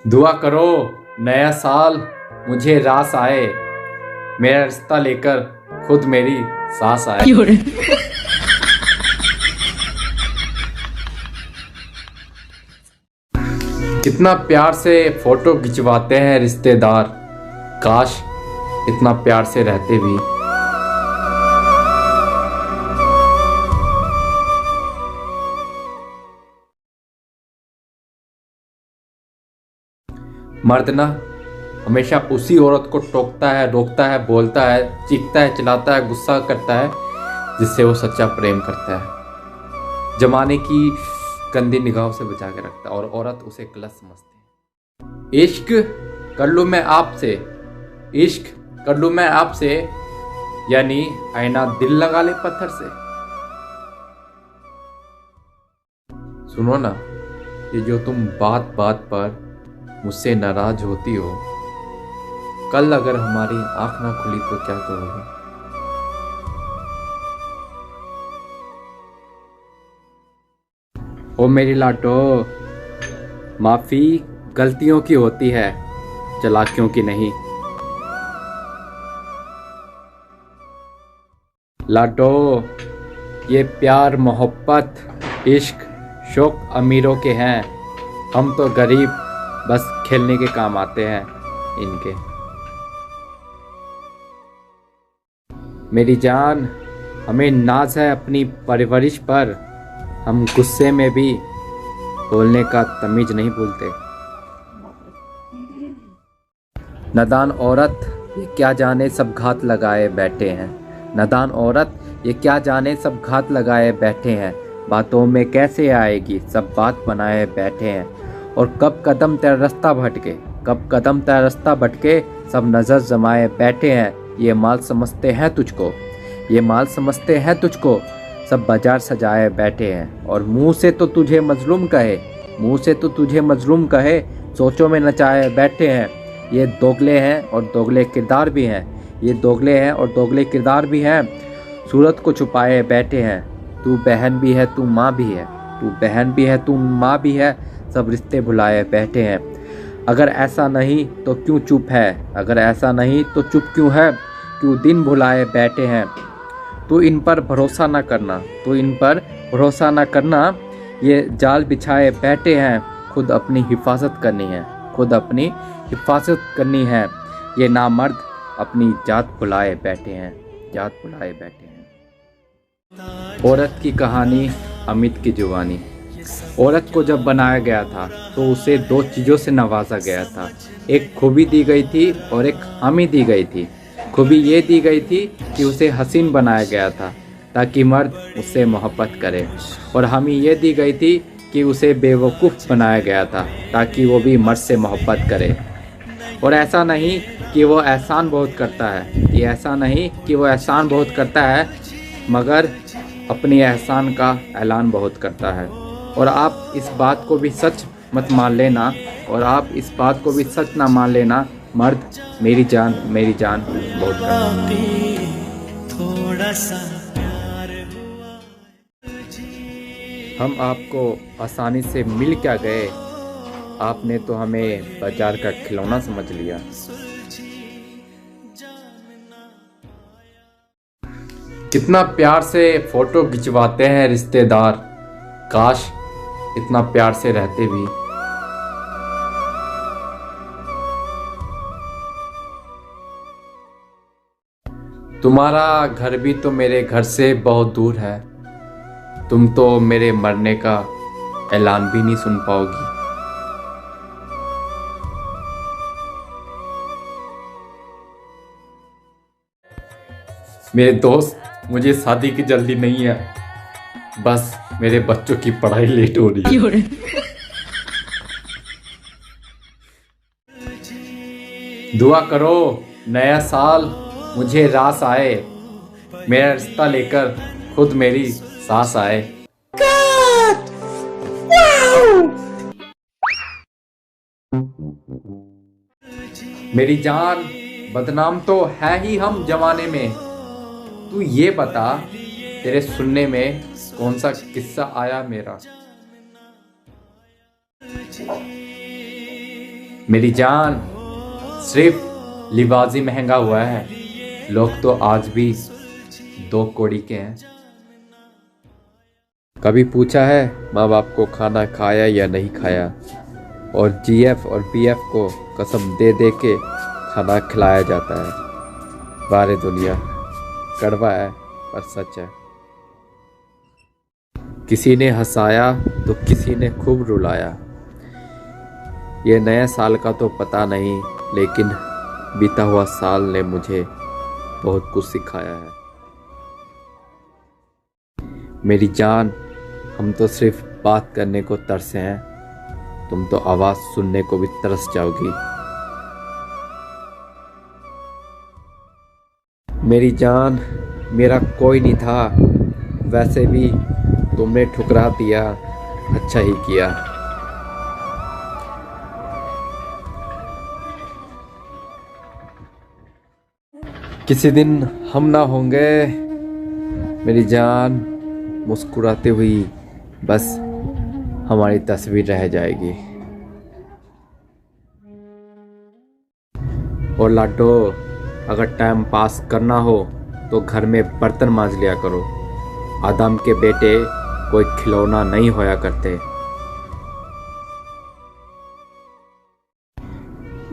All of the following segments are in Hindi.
दुआ करो नया साल मुझे रास आए, मेरा रिश्ता लेकर खुद मेरी सास आए। कितना प्यार से फोटो खिंचवाते हैं रिश्तेदार, काश इतना प्यार से रहते भी। मर्द ना हमेशा उसी औरत को टोकता है, रोकता है, बोलता है, चीखता है, चिल्लाता है, गुस्सा करता है जिससे वो सच्चा प्रेम करता है। जमाने की गंदी निगाहों से बचा के रखता है और औरत उसे गलत समझती है। इश्क कर लूं मैं आपसे, इश्क कर लूं मैं आपसे, यानी आईना दिल लगा ले पत्थर से। सुनो ना, ये जो तुम बात बात पर मुझसे नाराज होती हो, कल अगर हमारी आंख ना खुली तो क्या करोगे? ओ मेरी लाटो, माफी गलतियों की होती है, चालाकियों की नहीं। लाटो, ये प्यार मोहब्बत इश्क शौक अमीरों के हैं, हम तो गरीब बस खेलने के काम आते हैं इनके। मेरी जान, हमें नाज है अपनी परवरिश पर, हम गुस्से में भी बोलने का तमीज नहीं भूलते। नादान औरत ये क्या जाने सब घात लगाए बैठे हैं, नादान औरत ये क्या जाने सब घात लगाए बैठे हैं, बातों में कैसे आएगी सब बात बनाए बैठे हैं। और कब कदम तेरा रास्ता भटके, कब कदम तेरा रास्ता भटके, सब नज़र जमाए बैठे हैं। ये माल समझते हैं तुझको, ये माल समझते हैं तुझको, सब बाजार सजाए बैठे हैं। और मुंह से तो तुझे मजलूम कहे, मुंह से तो तुझे मजलूम कहे, सोचों में नचाए बैठे हैं। ये दोगले हैं और दोगले किरदार भी हैं, ये दोगले हैं और दोगले किरदार भी हैं, सूरत को छुपाए बैठे हैं। तू बहन भी है तू माँ भी है, तू बहन भी है तू माँ भी है, सब रिश्ते भुलाए बैठे हैं। अगर ऐसा नहीं तो क्यों चुप है, अगर ऐसा नहीं तो चुप क्यों है, क्यों दिन भुलाए बैठे हैं। तू इन पर भरोसा ना करना, तू इन पर भरोसा ना करना, ये जाल बिछाए बैठे हैं, खुद अपनी हिफाजत करनी है, खुद अपनी हिफाजत करनी है। ये नामर्द अपनी जात भुलाए बैठे हैं, जात भुलाए बैठे हैं। औरत की कहानी अमित की जुबानी। औरत को जब बनाया गया था तो उसे दो चीज़ों से नवाजा गया था, एक खूबी दी गई थी और एक हामी दी गई थी। खूबी ये दी गई थी कि उसे हसीन बनाया गया था ताकि मर्द उससे मोहब्बत करे, और हामी ये दी गई थी कि उसे बेवकूफ़ बनाया गया था ताकि वो भी मर्द से मोहब्बत करे। और ऐसा नहीं कि वो एहसान बहुत करता है, ये ऐसा नहीं कि वो एहसान बहुत करता है, मगर अपनी एहसान का ऐलान बहुत करता है। और आप इस बात को भी सच मत मान लेना, और आप इस बात को भी सच ना मान लेना, मर्द मेरी जान बहुत करता है। थोड़ा सा प्यार हुआ, हम आपको आसानी से मिल क्या गए, आपने तो हमें बाजार का खिलौना समझ लिया। कितना प्यार से फोटो खिंचवाते हैं रिश्तेदार, काश इतना प्यार से रहते भी। तुम्हारा घर भी तो मेरे घर से बहुत दूर है, तुम तो मेरे मरने का ऐलान भी नहीं सुन पाओगी। मेरे दोस्त, मुझे शादी की जल्दी नहीं है, बस मेरे बच्चों की पढ़ाई लेट हो रही है। दुआ करो नया साल मुझे रास आए, मेरा रिश्ता लेकर खुद मेरी सास आए। मेरी जान, बदनाम तो है ही हम जमाने में, तू ये बता तेरे सुनने में कौन सा किस्सा आया मेरा। मेरी जान, सिर्फ लिबास ही महंगा हुआ है, लोग तो आज भी 2 कौड़ी के हैं। कभी पूछा है माँ बाप को खाना खाया या नहीं खाया, और जीएफ और पीएफ को कसम दे दे के खाना खिलाया जाता है। बारे दुनिया कड़वा है पर सच है। किसी ने हंसाया तो किसी ने खूब रुलाया। ये नए साल का तो पता नहीं, लेकिन बीता हुआ साल ने मुझे बहुत कुछ सिखाया है। मेरी जान, हम तो सिर्फ बात करने को तरसे हैं, तुम तो आवाज सुनने को भी तरस जाओगी। मेरी जान, मेरा कोई नहीं था, वैसे भी तुमने ठुकरा दिया, अच्छा ही किया। किसी दिन हम ना होंगे मेरी जान, मुस्कुराते हुई बस हमारी तस्वीर रह जाएगी। और लाडो, अगर टाइम पास करना हो तो घर में बर्तन मांज लिया करो। आदम के बेटे कोई खिलौना नहीं होया करते।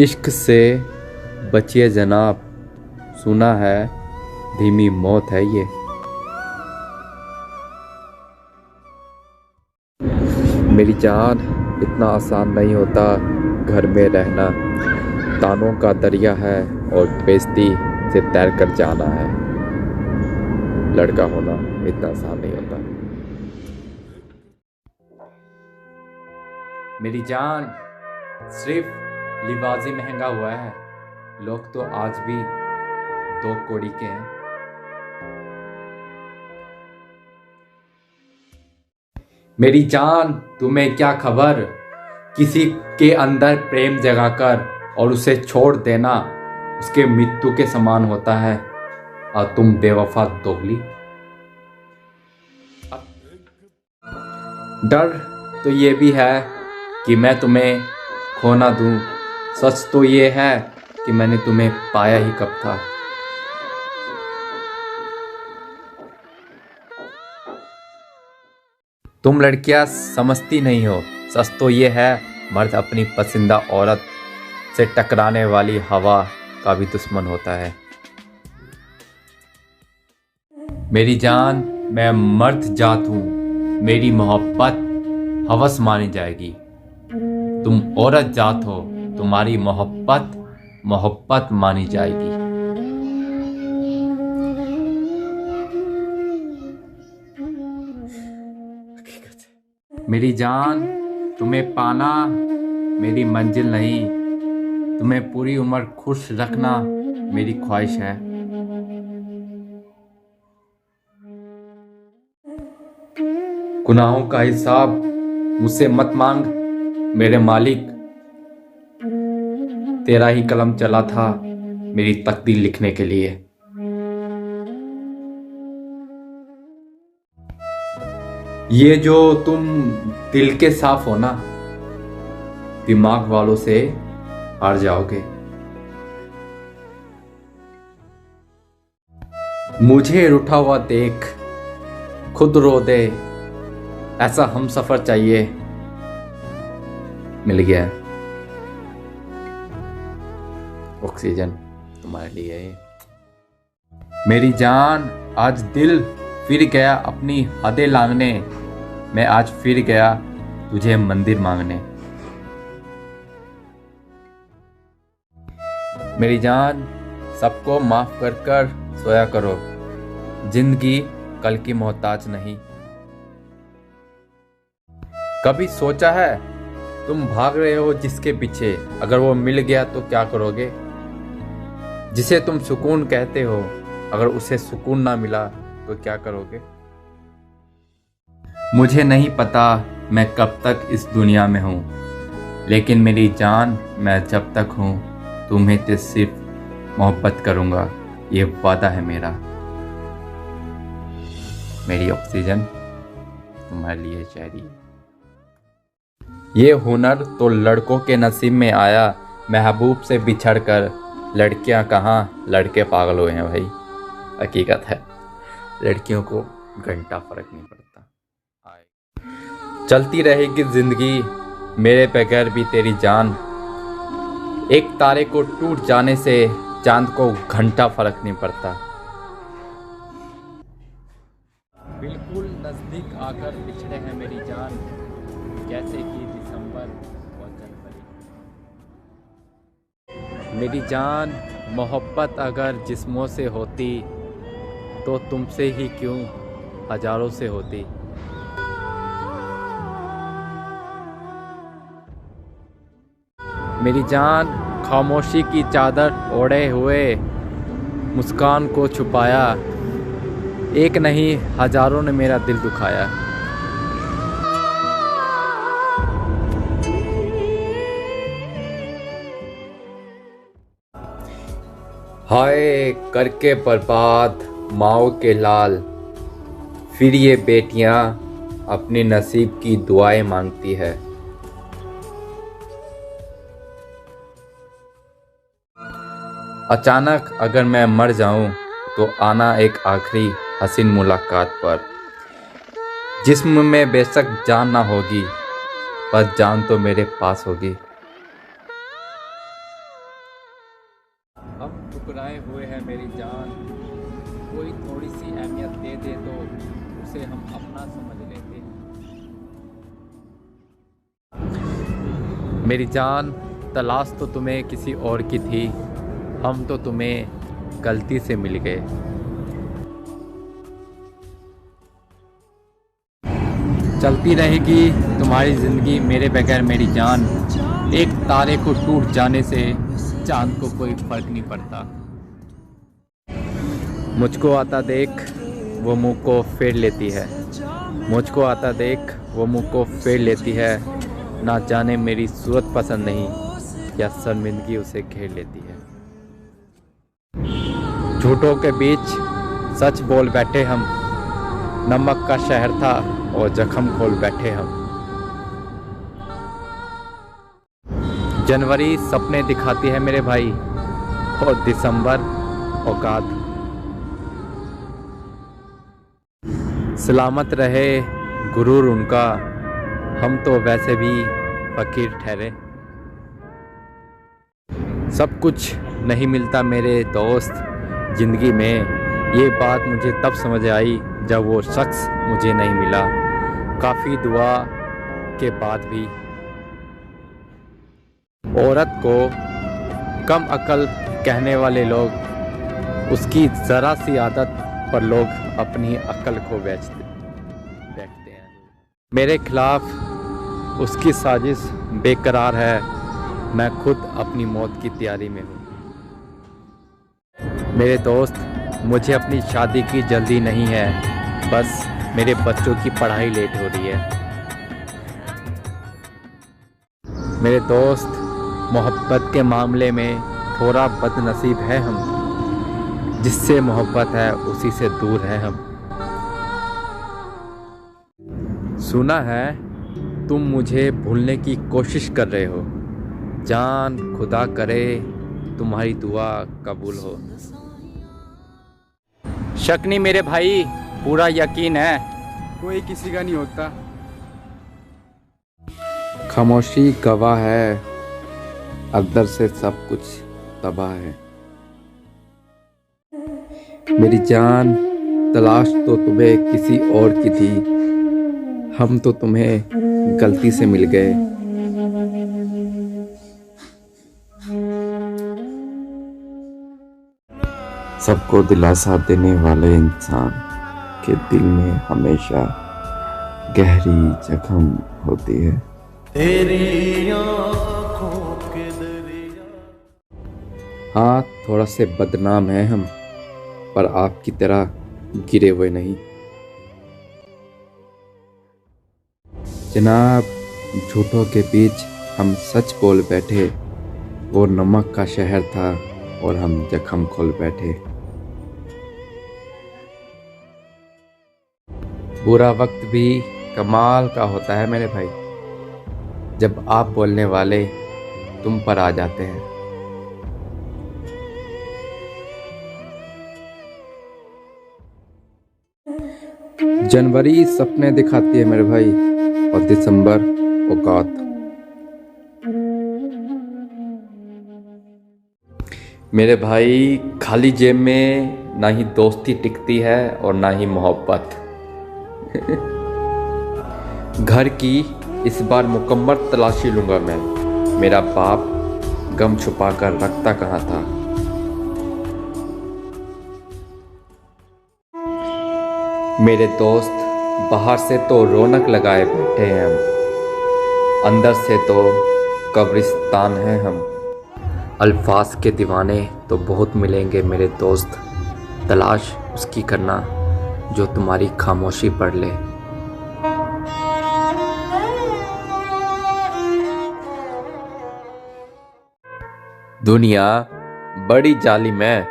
इश्क से बचिए जनाब, सुना है धीमी मौत है ये। मेरी जान, इतना आसान नहीं होता घर में रहना, तानों का दरिया है और बेइज्जती से तैर कर जाना है। लड़का होना इतना आसान नहीं होता। मेरी जान, सिर्फ लिबास ही महंगा हुआ है, लोग तो आज भी 2 कौड़ी के हैं। मेरी जान, तुम्हें क्या खबर, किसी के अंदर प्रेम जगाकर और उसे छोड़ देना उसके मृत्यु के समान होता है, और तुम बेवफा दोगली। डर तो ये भी है कि मैं तुम्हें खो ना दूं, सच तो ये है कि मैंने तुम्हें पाया ही कब था। तुम लड़कियां समझती नहीं हो, सच तो ये है मर्द अपनी पसंदीदा औरत से टकराने वाली हवा का भी दुश्मन होता है। मेरी जान, मैं मर्द जात हूँ, मेरी मोहब्बत हवस मानी जाएगी। तुम औरत जात हो, तुम्हारी मोहब्बत मानी जाएगी। मेरी जान, तुम्हें पाना मेरी मंजिल नहीं, तुम्हें पूरी उम्र खुश रखना मेरी ख्वाहिश है। गुनाहों का हिसाब मुझसे मत मांग मेरे मालिक, तेरा ही कलम चला था मेरी तकदीर लिखने के लिए। ये जो तुम दिल के साफ हो ना, दिमाग वालों से हार जाओगे। मुझे रूठा हुआ देख खुद रो दे, ऐसा हम सफर चाहिए। मिल गया ऑक्सीजन तुम्हारे लिए। मेरी जान, आज दिल फिर गया अपनी हदें लांघने, मैं आज फिर गया तुझे मंदिर मांगने। मेरी जान, सबको माफ कर कर सोया करो, जिंदगी कल की मोहताज नहीं। कभी सोचा है तुम भाग रहे हो जिसके पीछे, अगर वो मिल गया तो क्या करोगे? जिसे तुम सुकून कहते हो, अगर उसे सुकून ना मिला तो क्या करोगे? मुझे नहीं पता मैं कब तक इस दुनिया में हूँ, लेकिन मेरी जान, मैं जब तक हूँ तुम्हें तो सिर्फ मोहब्बत करूँगा, ये वादा है मेरा। मेरी ऑक्सीजन तुम्हारे लिए शायरी। ये हुनर तो लड़कों के नसीब में आया, महबूब से बिछड़ कर। लड़कियां कहाँ, लड़के पागल हुए हैं भाई। हकीकत है, लड़कियों को घंटा फर्क नहीं पड़ता। चलती रहेगी जिंदगी मेरे बगैर भी तेरी जान। एक तारे को टूट जाने से चांद को घंटा फर्क नहीं पड़ता। बिल्कुल नजदीक आकर बिछड़े हैं मेरी जान, जैसे कि दिसंबर और जनवरी। मेरी जान, मोहब्बत अगर जिस्मों से होती तो तुमसे ही क्यों हजारों से होती। मेरी जान, खामोशी की चादर ओढ़े हुए मुस्कान को छुपाया। एक नहीं हजारों ने मेरा दिल दुखाया। हाय करके बर्बाद माओ के लाल, फिर ये बेटियां अपने नसीब की दुआएं मांगती है। अचानक अगर मैं मर जाऊं तो आना एक आखिरी हसीन मुलाकात पर। जिस्म में बेशक जान ना होगी, पर जान तो मेरे पास होगी। हम ठुकराए हुए हैं मेरी जान, कोई थोड़ी सी अहमियत दे दे तो उसे हम अपना समझ लेते। मेरी जान, तलाश तो तुम्हें किसी और की थी, हम तो तुम्हें गलती से मिल गए। चलती रहेगी तुम्हारी ज़िंदगी मेरे बगैर मेरी जान। एक तारे को टूट जाने से चांद को कोई फर्क नहीं पड़ता। मुझको आता देख वो मुंह को फेर लेती है, मुझको आता देख वो मुंह को फेर लेती है। ना जाने मेरी सूरत पसंद नहीं या शर्मिंदगी उसे घेर लेती है। झूठों के बीच सच बोल बैठे हम, नमक का शहर था और जख्म खोल बैठे हम। जनवरी सपने दिखाती है मेरे भाई और दिसंबर औकात। सलामत रहे गुरूर उनका, हम तो वैसे भी फकीर ठहरे। सब कुछ नहीं मिलता मेरे दोस्त जिंदगी में, ये बात मुझे तब समझ आई जब वो शख्स मुझे नहीं मिला। काफ़ी दुआ के बाद भी औरत को कम अकल कहने वाले लोग, उसकी ज़रा सी आदत पर लोग अपनी अकल को बैठते हैं। मेरे खिलाफ उसकी साजिश बेकरार है, मैं खुद अपनी मौत की तैयारी में हूँ। मेरे दोस्त, मुझे अपनी शादी की जल्दी नहीं है, बस मेरे बच्चों की पढ़ाई लेट हो रही है। मेरे दोस्त, मोहब्बत के मामले में थोड़ा बदनसीब है हम, जिससे मोहब्बत है उसी से दूर है हम। सुना है तुम मुझे भूलने की कोशिश कर रहे हो, जान खुदा करे तुम्हारी दुआ कबूल हो। शक नहीं मेरे भाई, पूरा यकीन है, कोई किसी का नहीं होता। खामोशी गवाह है, अंदर से सब कुछ तबाह है। मेरी जान, तलाश तो तुम्हें किसी और की थी, हम तो तुम्हें गलती से मिल गए। सबको दिलासा देने वाले इंसान के दिल में हमेशा गहरी जख्म होती है। तेरी आँखों के दरिया। हाँ, थोड़ा से बदनाम है हम, पर आपकी तरह गिरे हुए नहीं। जनाब, झूठों के बीच हम सच बोल बैठे, वो नमक का शहर था और हम जख्म खोल बैठे। बुरा वक्त भी कमाल का होता है मेरे भाई। जब आप बोलने वाले तुम पर आ जाते हैं। जनवरी सपने दिखाती है मेरे भाई, और दिसंबर औकात। मेरे भाई खाली जेब में ना ही दोस्ती टिकती है और ना ही मोहब्बत। घर की इस बार मुकम्मल तलाशी लूंगा मैं। मेरा बाप गम छुपा कर रखता कहाँ था। मेरे दोस्त बाहर से तो रौनक लगाए बैठे हैं हम, अंदर से तो कब्रिस्तान है हम। अल्फाज के दीवाने तो बहुत मिलेंगे मेरे दोस्त, तलाश उसकी करना जो तुम्हारी खामोशी पढ़ ले। दुनिया बड़ी जालिम है,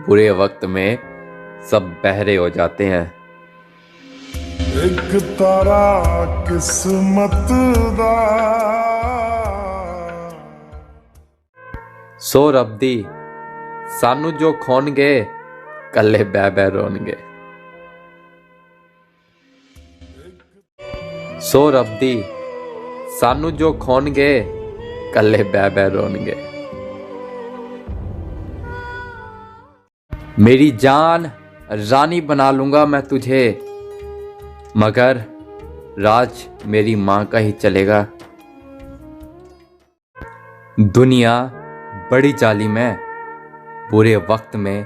बुरे वक्त में सब बहरे हो जाते हैं। एक तारा किस्मत दा सो रब्दी सानू जो खोनगे कल्ले बह बह रोनगे। सो रब्दी सानू जो खोनगे कल्ले बह बह रोनगे। मेरी जान रानी बना लूंगा मैं तुझे, मगर राज मेरी मां का ही चलेगा। दुनिया बड़ी जालिम है, बुरे वक्त में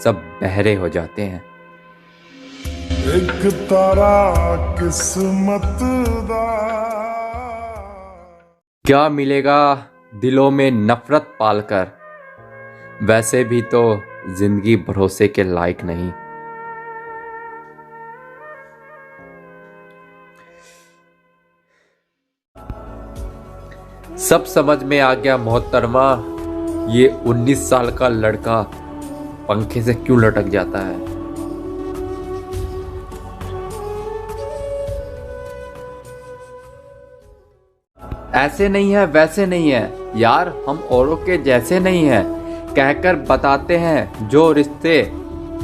सब बहरे हो जाते हैं। एक तारा किस्मत दा क्या मिलेगा दिलों में नफरत पालकर, वैसे भी तो जिंदगी भरोसे के लायक नहीं। सब समझ में आ गया मोहतरमा, ये 19 साल का लड़का पंखे से क्यों लटक जाता है। ऐसे नहीं है वैसे नहीं है यार, हम औरों के जैसे नहीं हैं, कहकर बताते हैं जो रिश्ते।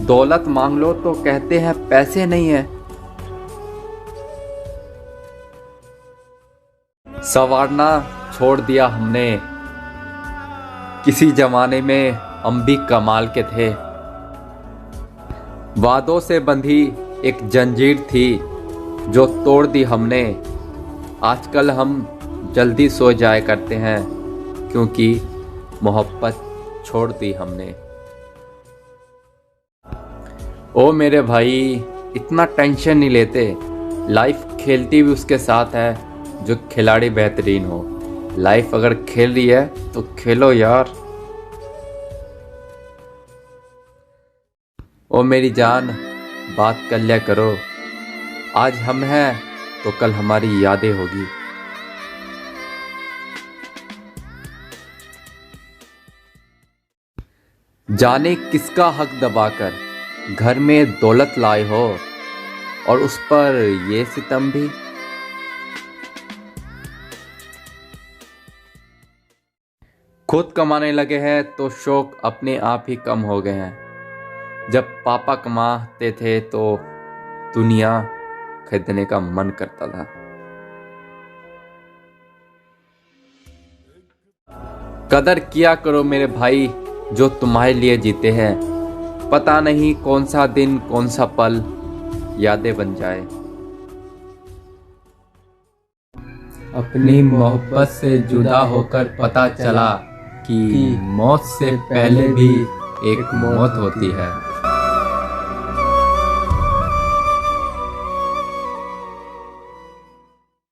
दौलत मांग लो तो कहते हैं पैसे नहीं है। संवारना छोड़ दिया हमने, किसी जमाने में हम भी कमाल के थे। वादों से बंधी एक जंजीर थी जो तोड़ दी हमने। आजकल हम जल्दी सो जाया करते हैं क्योंकि मोहब्बत छोड़ दी हमने। ओ मेरे भाई इतना टेंशन नहीं लेते, लाइफ खेलती भी उसके साथ है जो खिलाड़ी बेहतरीन हो। लाइफ अगर खेल रही है तो खेलो यार। ओ मेरी जान बात कर लिया करो, आज हम हैं तो कल हमारी यादें होगी। जाने किसका हक दबाकर घर में दौलत लाए हो, और उस पर ये सितम भी। खुद कमाने लगे हैं तो शौक अपने आप ही कम हो गए हैं। जब पापा कमाते थे तो दुनिया खरीदने का मन करता था। कदर किया करो मेरे भाई जो तुम्हारे लिए जीते हैं। पता नहीं कौन सा दिन कौन सा पल यादें बन जाए। अपनी मोहब्बत से जुदा होकर पता चला कि मौत से पहले भी एक मौत होती है।